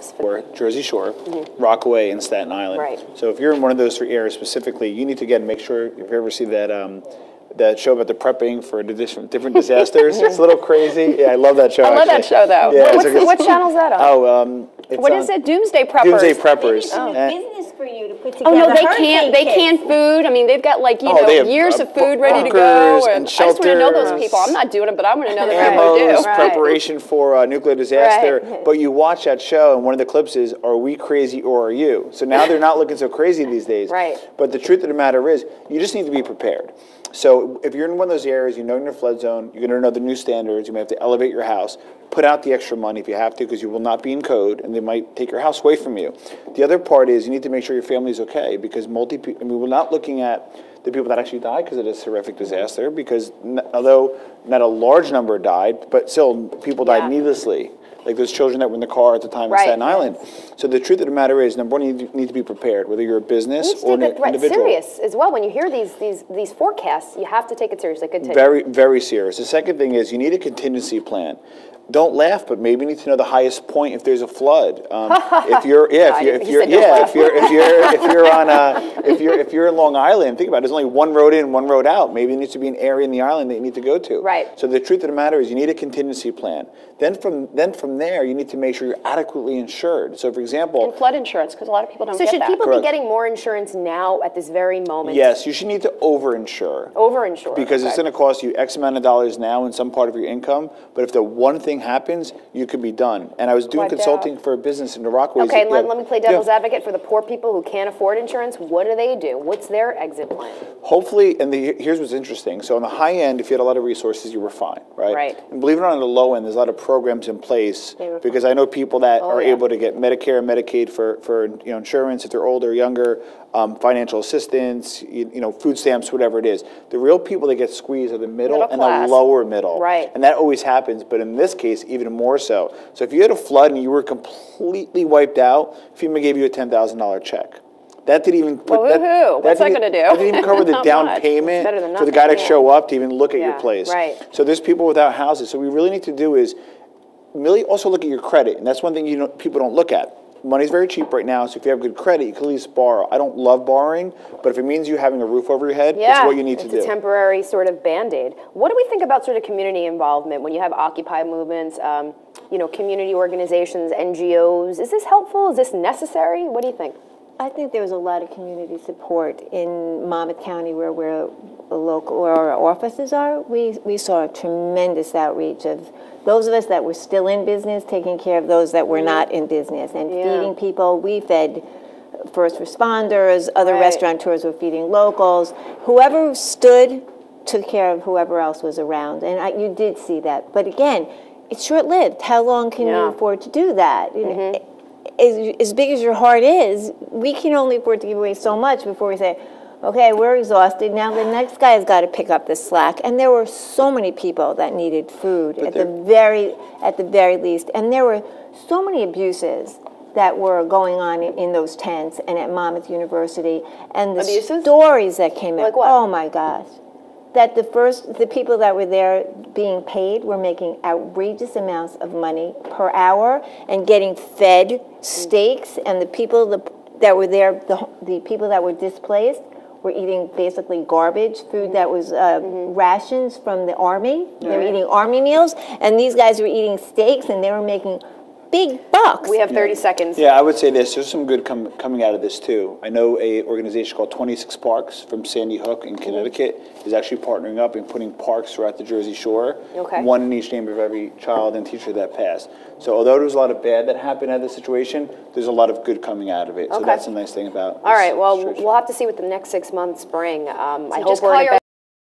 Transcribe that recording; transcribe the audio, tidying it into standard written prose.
for Jersey Shore, Rockaway, and Staten Island. Right. So if you're in one of those three areas specifically, you need to again make sure if you ever see that that show about the prepping for different disasters. It's a little crazy. Yeah, I love that show. I love that show though. Yeah, what channel's that on? Oh, what is it? Doomsday Preppers. Doomsday Preppers. It's business for you to put together. Oh no, they can't. They can't food. I mean, they've got like years of food ready to go. And I just want to know those people. I'm not doing it, but I want to know that people do. Preparation for nuclear disaster. Right. But you watch that show, and one of the clips is, "Are we crazy or are you?" So now they're not looking so crazy these days. Right. But the truth of the matter is, you just need to be prepared. So if you're in one of those areas, you know in your flood zone, you're going to know the new standards. You may have to elevate your house. Put out the extra money if you have to, because you will not be in code, and they might take your house away from you. The other part is you need to make sure your family's okay, because we're not looking at the people that actually died because of this horrific disaster, because although not a large number died, but still people died needlessly. Like those children that were in the car at the time in Staten Island. So the truth of the matter is, number one, you need to be prepared, whether you're a business or an individual. Serious as well. When you hear these forecasts, you have to take it seriously. Continue. Very, very serious. The second thing is you need a contingency plan. Don't laugh, but maybe you need to know the highest point if there's a flood. If you're in Long Island, think about it. There's only one road in, one road out. Maybe there needs to be an area in the island that you need to go to. Right. So the truth of the matter is, you need a contingency plan. Then from there, you need to make sure you're adequately insured. So, for example, and flood insurance, because a lot of people don't get that. So should people be getting more insurance now at this very moment? Yes, you should need to over-insure. Over-insure. Because it's going to cost you X amount of dollars now in some part of your income, but if the one thing happens, you could be done. And I was doing consulting for a business in the Rockaways. Okay, let me play devil's advocate for the poor people who can't afford insurance. What do they do? What's their exit plan? Hopefully, and here's what's interesting. So on the high end, if you had a lot of resources, you were fine, right? Right. And believe it or not, on the low end, there's a lot of programs in place, because I know people that are able to get Medicare and Medicaid for insurance if they're older, younger, financial assistance, food stamps, whatever it is. The real people that get squeezed are the middle and the lower middle. Right. And that always happens, but in this case, even more so. So if you had a flood and you were completely wiped out, FEMA gave you a $10,000 check. That didn't even put what's that going to do? That didn't even cover the down payment for the guy to show up to even look at your place. Right. So there's people without houses. So what we really need to do is really also look at your credit, and that's one thing people don't look at. Money's very cheap right now, so if you have good credit, you can at least borrow. I don't love borrowing, but if it means you having a roof over your head, it's what you need to do. It's a temporary sort of Band-Aid. What do we think about sort of community involvement when you have Occupy movements, community organizations, NGOs? Is this helpful? Is this necessary? What do you think? I think there was a lot of community support in Monmouth County where our offices are. We saw a tremendous outreach of those of us that were still in business, taking care of those that were not in business, and feeding people. We fed first responders, other restaurateurs were feeding locals. Whoever stood took care of whoever else was around, and you did see that. But again, it's short-lived. How long can you afford to do that? As big as your heart is, we can only afford to give away so much before we say, okay, we're exhausted. Now the next guy has got to pick up the slack. And there were so many people that needed food at the very least. And there were so many abuses that were going on in those tents and at Monmouth University. And the stories that came out, oh my gosh. That the people that were there being paid were making outrageous amounts of money per hour and getting fed steaks, and the people that were there, the people that were displaced, were eating basically garbage, food that was rations from the army. They were eating army meals, and these guys were eating steaks, and they were making big bucks. We have 30 seconds. Yeah, I would say this. There's some good coming out of this, too. I know a organization called 26 Parks from Sandy Hook in Connecticut is actually partnering up and putting parks throughout the Jersey Shore, one in each name of every child and teacher that passed. So although there was a lot of bad that happened out of this situation, there's a lot of good coming out of it. So that's a nice thing about All right, well, we'll have to see what the next 6 months bring. I hope we're in a